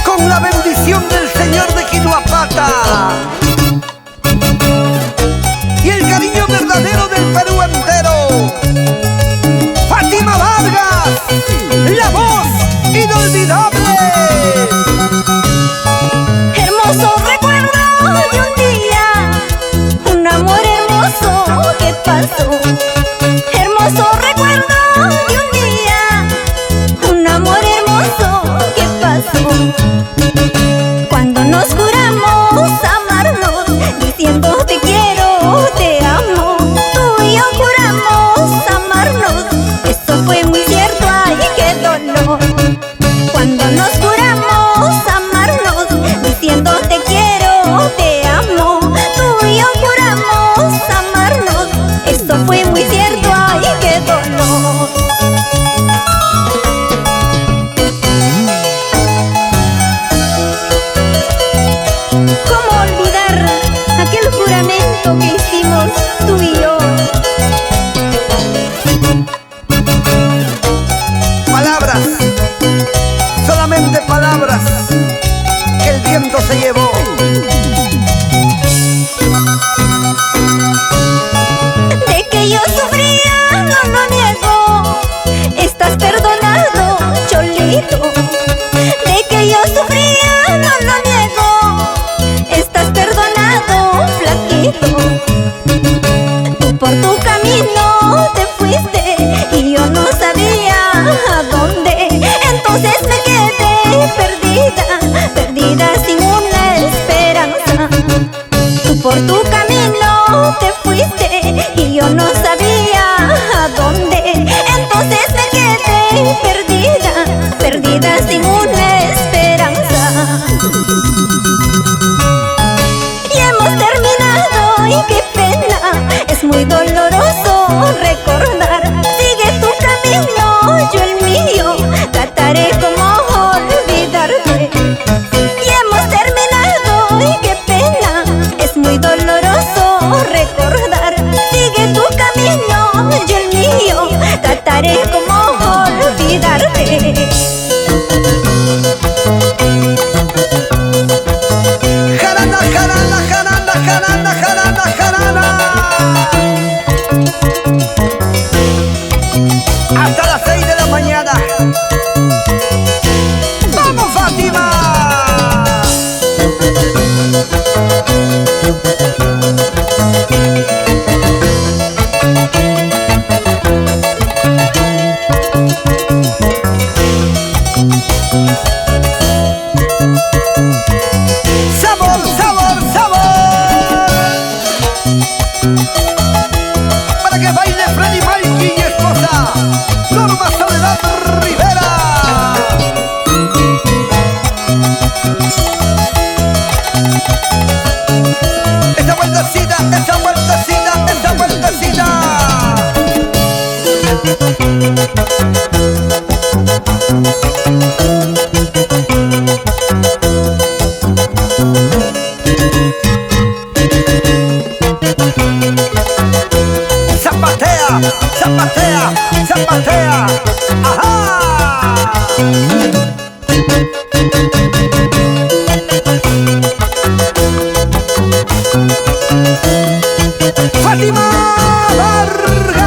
Con la bendición del Señor de Quinuapata y el cariño verdadero del Perú entero, Fátima Vargas, la voz inolvidable. Hermoso recuerdo de un día, un amor hermoso que pasó. Hermoso recuerdo de un día, un amor hermoso que pasó. Cuando nos juramos amarnos, diciendo te quiero, te amo. Tú y yo juramos amarnos, eso fue muy cierto, ay qué dolor. Cuando nos juramos amarnos, diciendo te quiero, te amo. Tú y yo juramos amarnos, eso fue muy cierto, ay qué dolor. ¿Cómo olvidar aquel juramento que hicimos tú y yo? Palabras, solamente palabras que el viento se llevó. De que yo sufría, no lo niego. Estás perdonado, Cholito. De que yo sufría, no lo niego. Estás perdonado, flaquito. Tú por tu camino te fuiste y yo no sabía a dónde. Entonces me quedé perdida, perdida sin una esperanza. Tú por tu camino te fuiste y yo no sabía a dónde. Entonces me quedé perdida, perdida sin una esperanza. Y hemos terminado y qué pena, es muy doloroso recordar. Sigue tu camino, yo el mío, trataré como olvidarte. Y hemos terminado y qué pena, es muy doloroso recordar. Sigue tu camino, yo el mío, trataré como olvidarte. Jarana, jarana, jarana, jarana, jarana, jarana. Hasta las 6 de la mañana. ¡Vamos, Fátima! ¡Sabor, sabor, sabor! Para que baile Freddy Mikey y esposa Norma Soledad Rivera. Esa vueltecita, esa vueltecita, esa vueltecita. Zapatea, zapatea, zapatea. ¡Ajá! Fátima Vargas.